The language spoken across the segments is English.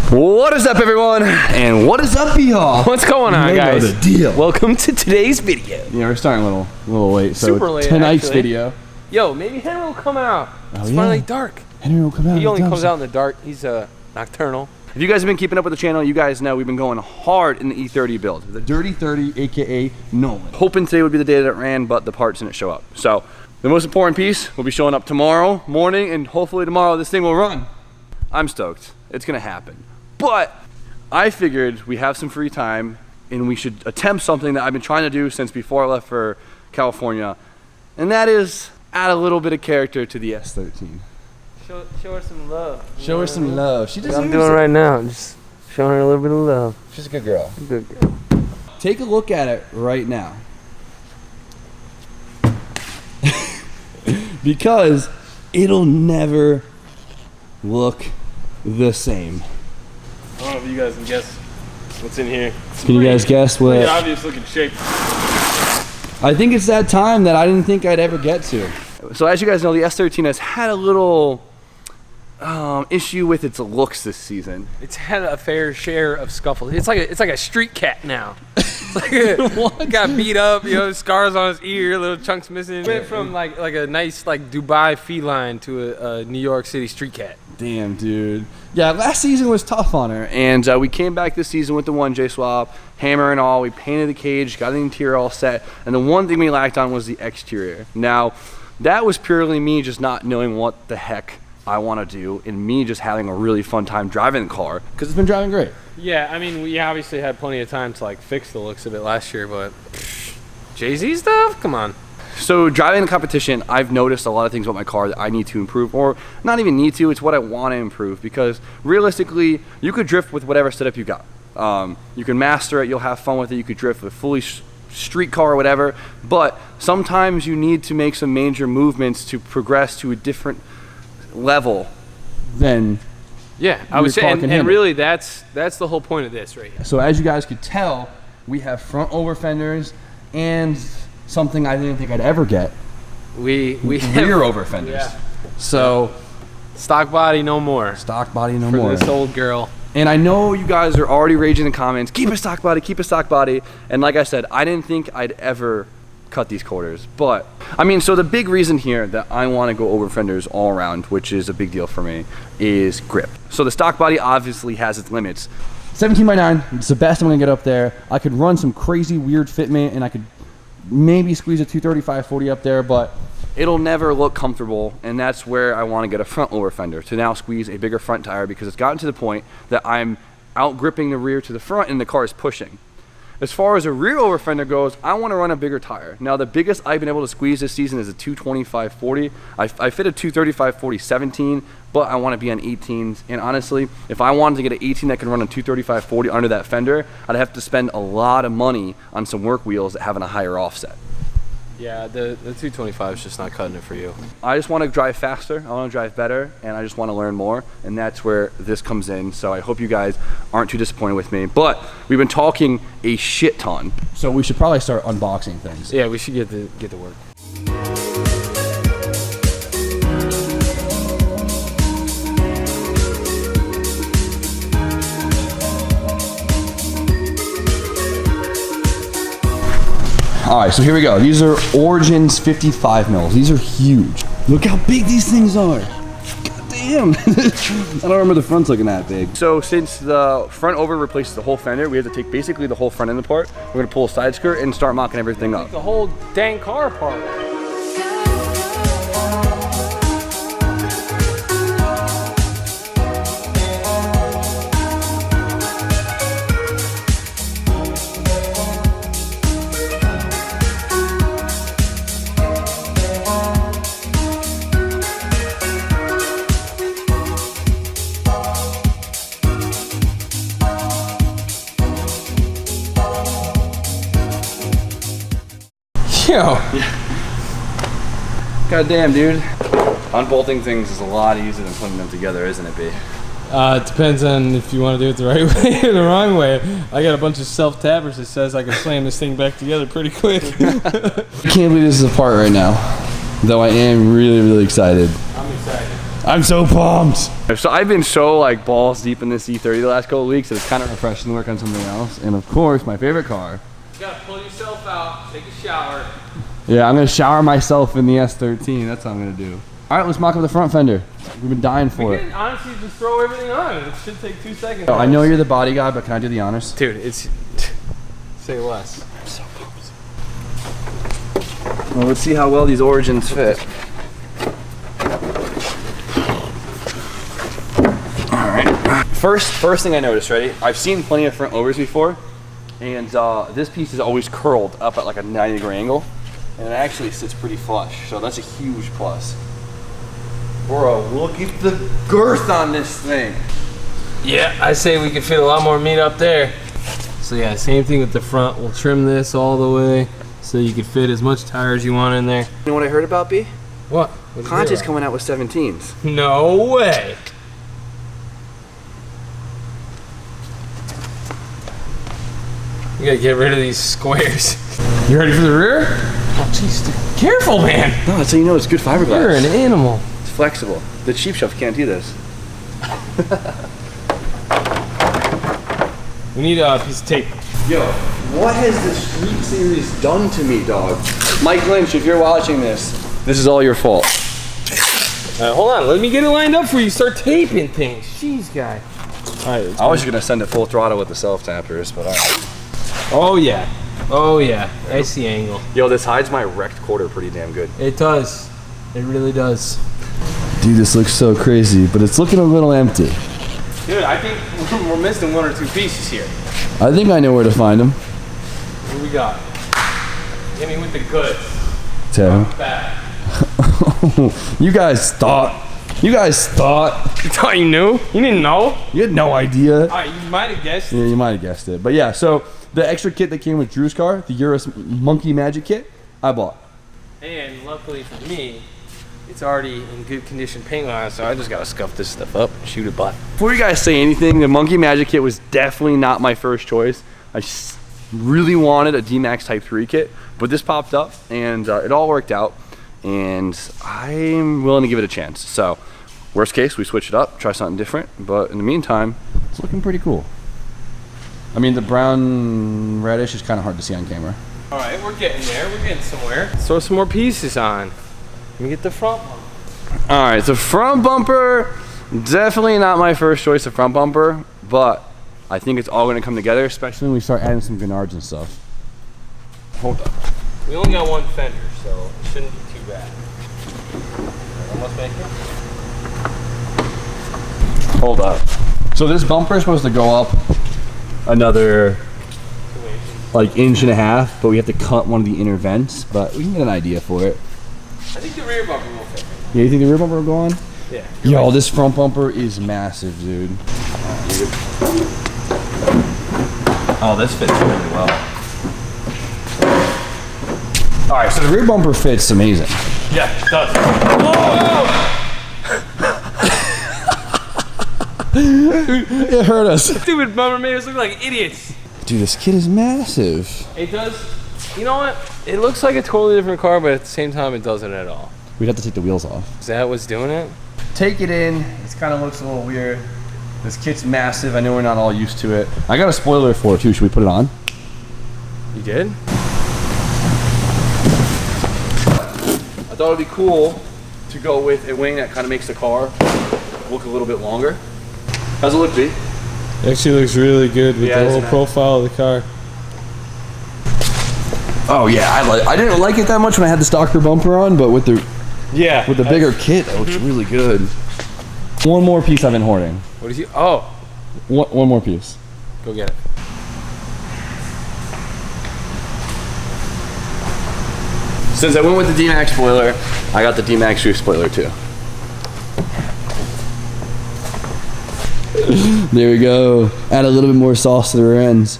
What is up, everyone? And what is up, y'all? What's going on, guys? The deal. Welcome to today's video. Yeah, we're starting a little late. So super late, tonight's actually. video. Yo, maybe Henry will come out. It's finally dark. Henry will come out. He only comes out in the dark. He's nocturnal. If you guys have been keeping up with the channel, you guys know we've been going hard in the E30 build. The Dirty 30, aka Nolan. Hoping today would be the day that it ran, but the parts didn't show up. So the most important piece will be showing up tomorrow morning, and hopefully tomorrow this thing will run. I'm stoked. It's gonna happen. But I figured we have some free time and we should attempt something that I've been trying to do since before I left for California, and that is add a little bit of character to the S13. Show her some love. Show her some love. She deserves I'm doing it. right now. I'm just showing her a little bit of love. She's a good girl. Good girl. Take a look at it right now. Because it'll never look the same. I don't know if you guys can guess what's in here. Can you guys guess what? Pretty obvious looking shape. I think it's that time that I didn't think I'd ever get to. So as you guys know, the S13 has had a little issue with its looks this season. It's had a fair share of scuffles. It's like a street cat now. It's like got beat up, scars on his ear, little chunks missing. Went from like a nice Dubai feline to a New York City street cat. Damn, dude. Yeah, last season was tough on her, and we came back this season with the 1J swap, hammer and all. We painted the cage, got the interior all set, and the one thing we lacked on was the exterior. Now, that was purely me just not knowing what the heck I want to do, and me just having a really fun time driving the car, because it's been driving great. Yeah, I mean, we obviously had plenty of time to fix the looks of it last year, but Jay-Z stuff? Come on. So driving the competition, I've noticed a lot of things about my car that I need to improve, or not even need to, it's what I want to improve, because realistically, you could drift with whatever setup you got. You can master it, you'll have fun with it, you could drift with fully street car or whatever, but sometimes you need to make some major movements to progress to a different level than I would say, and really that's the whole point of this right here. So as you guys could tell, we have front over fenders and something I didn't think I'd ever get. We rear over fenders. Yeah. So stock body no more. Stock body no for more. This old girl. And I know you guys are already raging in the comments, keep a stock body, keep a stock body. And like I said, I didn't think I'd ever cut these quarters, but I mean, so the big reason here that I want to go over fenders all around, which is a big deal for me, is grip. So the stock body obviously has its limits. 17x9, it's the best I'm gonna get up there. I could run some crazy weird fitment, and I could maybe squeeze a 235/40 up there, but it'll never look comfortable, and that's where I want to get a front over fender to now squeeze a bigger front tire, because it's gotten to the point that I'm out gripping the rear to the front and the car is pushing. As far as a rear over fender goes, I want to run a bigger tire. Now, the biggest I've been able to squeeze this season is a 225/40. I fit a 235/40 17, but I want to be on 18s. And honestly, if I wanted to get an 18 that can run a 235/40 under that fender, I'd have to spend a lot of money on some work wheels that have a higher offset. Yeah, the 225 is just not cutting it for you. I just want to drive faster, I want to drive better, and I just want to learn more, and that's where this comes in. So I hope you guys aren't too disappointed with me, but we've been talking a shit ton, so we should probably start unboxing things. Yeah, we should get to work. All right, so here we go. These are Origins 55 mils. These are huge. Look how big these things are. God damn. I don't remember the front's looking that big. So since the front over replaces the whole fender, we have to take basically the whole front end apart. We're gonna pull a side skirt and start mocking everything up. Take the whole dang car apart. Yo. God damn, dude. Unbolting things is a lot easier than putting them together, isn't it, B? It depends on if you want to do it the right way or the wrong way. I got a bunch of self-tappers that says I can slam this thing back together pretty quick. I can't believe this is apart right now, though I am really, really excited. I'm excited. I'm so pumped. So I've been so like balls deep in this E30 the last couple of weeks that it's kind of refreshing to work on something else. And of course, my favorite car. You gotta pull yourself out, take a shower. Yeah, I'm gonna shower myself in the S13. That's what I'm gonna do. All right, let's mock up the front fender. We've been dying for it. We can honestly just throw everything on. It should take 2 seconds. I know you're the body guy, but can I do the honors? Dude, it's say less. I'm so pumped. Well, let's see how well these origins fit. All right. First thing I noticed, ready? I've seen plenty of front overs before, and this piece is always curled up at like a 90-degree angle, and it actually sits pretty flush. So that's a huge plus. Bro, look at the girth on this thing. Yeah, I say we could fit a lot more meat up there. So yeah, same thing with the front. We'll trim this all the way so you can fit as much tire as you want in there. You know what I heard about, B? What? Conti's coming out with 17s. No way. You gotta get rid of these squares. You ready for the rear? Oh, jeez, dude. Careful, man. No, that's how you know it's good fiberglass. You're an animal. It's flexible. The cheap shelf can't do this. We need a piece of tape. Yo, what has the Street Series done to me, dog? Mike Lynch, if you're watching this is all your fault. Hold on, let me get it lined up for you. Start taping things. Jeez, guy. All right. I was gonna send it full throttle with the self-tappers, but all right. Oh yeah. Oh yeah. I see angle. Yo, this hides my wrecked quarter pretty damn good. It does. It really does. Dude, this looks so crazy, but it's looking a little empty. Dude, I think we're missing 1 or 2 pieces here. I think I know where to find them. What do we got? Hit me with the goods. Tim. Back. You guys thought. You thought you knew? You didn't know? You had no idea. You might have guessed. Yeah, you might have guessed it. But yeah, so the extra kit that came with Drew's car, the Eurus Monkey Magic kit, I bought. And luckily for me, it's already in good condition paint line, so I just gotta scuff this stuff up and shoot a butt. Before you guys say anything, the Monkey Magic kit was definitely not my first choice. I really wanted a D-Max Type 3 kit, but this popped up and it all worked out, and I'm willing to give it a chance. So worst case, we switch it up, try something different, but in the meantime, it's looking pretty cool. I mean, the brown reddish is kind of hard to see on camera. All right, we're getting there. We're getting somewhere. Let's throw some more pieces on. Let me get the front one. All right, so front bumper, definitely not my first choice of front bumper, but I think it's all gonna come together, especially when we start adding some Grenards and stuff. Hold up. We only got 1 fender, so it shouldn't be too bad. Almost make it. Hold up. So this bumper is supposed to go up another 2 inches. like 1.5 inches, but we have to cut one of the inner vents, but we can get an idea for it. I think the rear bumper will fit. Yeah, you think the rear bumper will go on? Yeah. Yo, this front bumper is massive, dude. Oh, this fits really well. All right, so the rear bumper fits amazing. Yeah, it does. It hurt us. Stupid bumper made us look like idiots. Dude, this kit is massive. It does. You know what? It looks like a totally different car, but at the same time, it doesn't at all. We'd have to take the wheels off. Is that what's doing it? Take it in. It kind of looks a little weird. This kit's massive. I know we're not all used to it. I got a spoiler for it too. Should we put it on? You did? I thought it'd be cool to go with a wing that kind of makes the car look a little bit longer. How's it look, B? It actually looks really good with the whole profile of the car. Oh yeah, I didn't like it that much when I had the stocker bumper on, but with the bigger kit, it looks really good. One more piece I've been hoarding. What is he? Oh, One more piece. go get it. Since I went with the D-Max spoiler, I got the D-Max roof spoiler too. There we go. Add a little bit more sauce to the rear ends.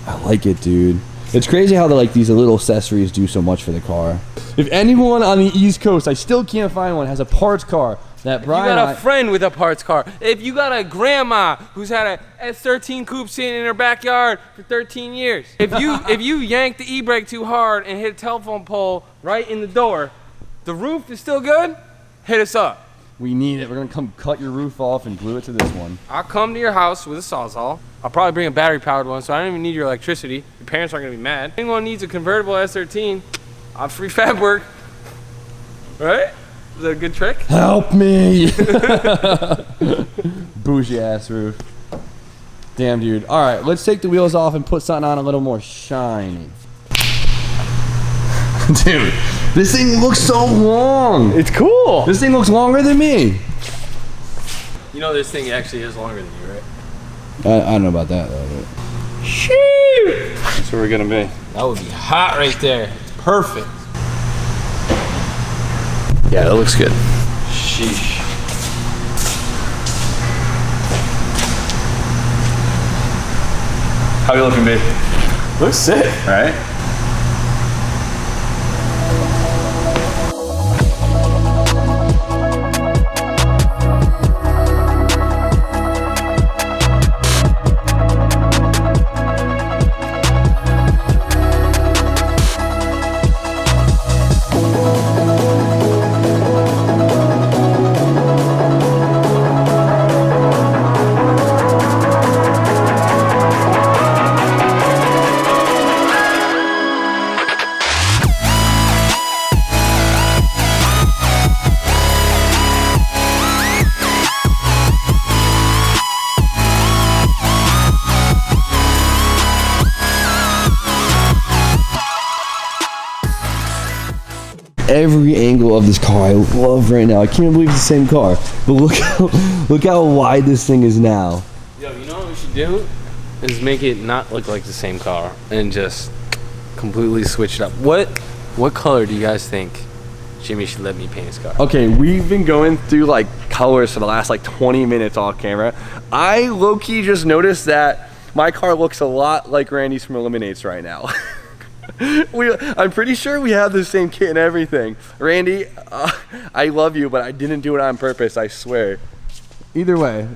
I like it, dude. It's crazy how these little accessories do so much for the car. If anyone on the East Coast, I still can't find one, has a parts car that Brian You got a friend with a parts car. If you got a grandma who's had a S13 coupe sitting in her backyard for 13 years. If you yank the e-brake too hard and hit a telephone pole right in the door, the roof is still good, hit us up. We need it. We're gonna come cut your roof off and glue it to this one. I'll come to your house with a Sawzall. I'll probably bring a battery-powered one, so I don't even need your electricity. Your parents aren't gonna be mad. If anyone needs a convertible S13, I'll free fab work. Right? Is that a good trick? Help me! Bougie ass roof. Damn, dude. All right, let's take the wheels off and put something on a little more shiny. Dude, this thing looks so long. It's cool. This thing looks longer than me. You know this thing actually is longer than you, right? I don't know about that though. Shoot! That's where we're gonna be. That would be hot right there. It's perfect. Yeah, that looks good. Sheesh. How you looking, babe? Looks sick. All right. Every angle of this car I love right now. I can't believe it's the same car. But look how wide this thing is now. Yo, you know what we should do? Is make it not look like the same car and just completely switch it up. What color do you guys think Jimmy should let me paint his car? Okay, we've been going through like colors for the last like 20 minutes off camera. I low-key just noticed that my car looks a lot like Randy's from Eliminates right now. I'm pretty sure we have the same kit and everything. Randy, I love you, but I didn't do it on purpose, I swear. Either way.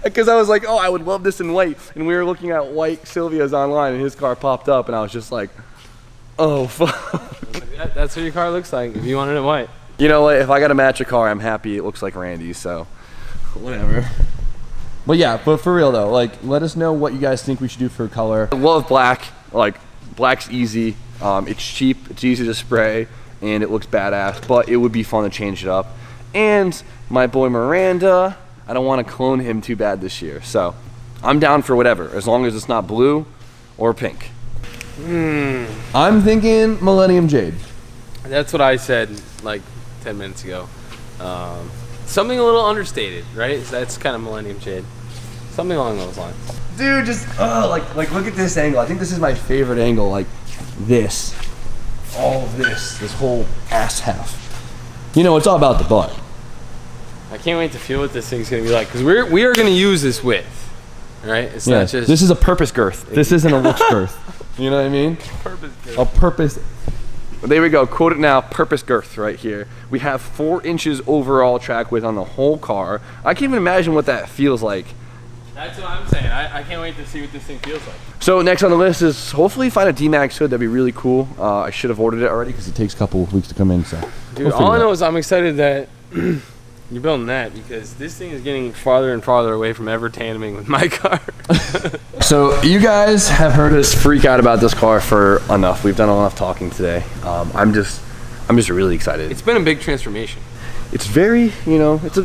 Because I was like, oh, I would love this in white. And we were looking at white Silvia's online, and his car popped up, and I was just like, oh, fuck. That's what your car looks like if you wanted it white. You know what? If I got to match a car, I'm happy it looks like Randy's, so whatever. But yeah, but for real though, like, let us know what you guys think we should do for color. I love black. Like, black's easy. It's cheap. It's easy to spray, and it looks badass. But it would be fun to change it up. And my boy Miranda, I don't want to clone him too bad this year, so I'm down for whatever, as long as it's not blue or pink. I'm thinking Millennium Jade. That's what I said like 10 minutes ago. Something a little understated, right? That's kind of Millennium Jade. Something along those lines. Dude, just like look at this angle. I think this is my favorite angle. Like this, all of this whole ass half. You know, it's all about the butt. I can't wait to feel what this thing's gonna be like, because we are gonna use this width, right? It's not just this is a purpose girth. This isn't a looks girth. You know what I mean? purpose girth. A purpose. There we go. Quote it now. Purpose girth right here. We have 4 inches overall track width on the whole car. I can't even imagine what that feels like. That's what I'm saying. I can't wait to see what this thing feels like. So next on the list is hopefully find a D-Max hood. That'd be really cool. I should have ordered it already because it takes a couple of weeks to come in. So, dude, all I know is I'm excited that you're building that, because this thing is getting farther and farther away from ever tandeming with my car. So you guys have heard us freak out about this car for enough. We've done enough talking today. I'm just really excited. It's been a big transformation. It's very, you know, it's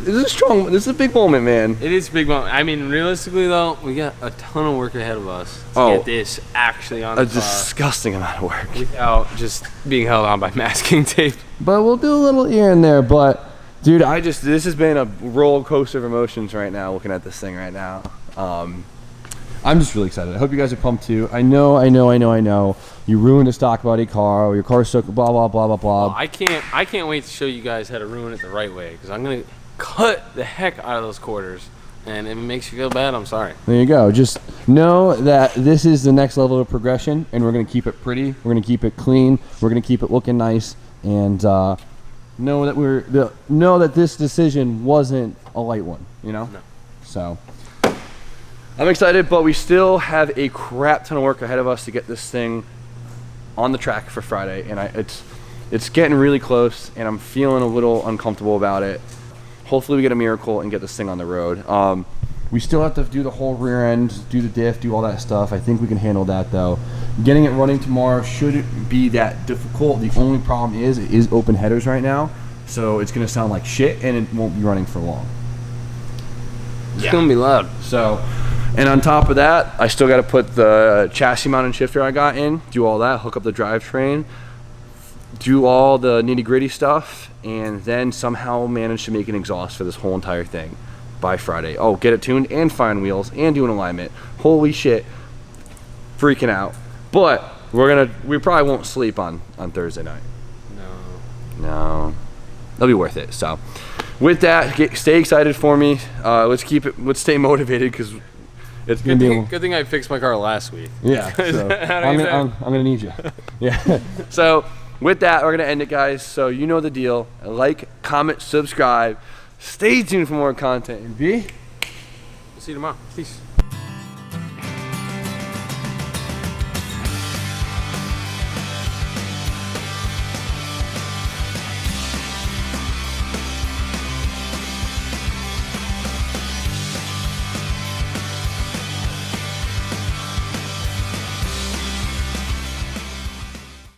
a big moment, man. It is a big moment. I mean, realistically though, we got a ton of work ahead of us to get this actually on the A car disgusting amount of work. without just being held on by masking tape. But we'll do a little here and there. But dude, this has been a roller coaster of emotions right now, looking at this thing right now. I'm just really excited. I hope you guys are pumped too. I know. You ruined a stock body car, or your car's so blah blah blah blah blah. Well, I can't wait to show you guys how to ruin it the right way, because I'm gonna cut the heck out of those quarters, and if it makes you feel bad, I'm sorry. There you go. Just know that this is the next level of progression, and we're gonna keep it pretty. We're gonna keep it clean. We're gonna keep it looking nice, and know that this decision wasn't a light one. You know. No. So I'm excited, but we still have a crap ton of work ahead of us to get this thing on the track for Friday, and It's getting really close, and I'm feeling a little uncomfortable about it. Hopefully we get a miracle and get this thing on the road. We still have to do the whole rear end, do the diff, do all that stuff. I think we can handle that though. Getting it running tomorrow shouldn't be that difficult. The only problem is it is open headers right now, so it's gonna sound like shit and it won't be running for long. It's gonna be loud. So, and on top of that, I still gotta put the chassis mounted shifter I got in, do all that, hook up the drivetrain, do all the nitty gritty stuff, and then somehow manage to make an exhaust for this whole entire thing by Friday. Oh, get it tuned and find wheels and do an alignment. Holy shit, freaking out. But we probably won't sleep on Thursday night. No, it'll be worth it. So with that, stay excited for me. Let's stay motivated, because it's gonna be good thing I fixed my car last week. Yeah, so I'm gonna need you. Yeah. So with that, we're gonna end it, guys. So you know the deal. Like, comment, subscribe. Stay tuned for more content. And B, See you tomorrow. Peace.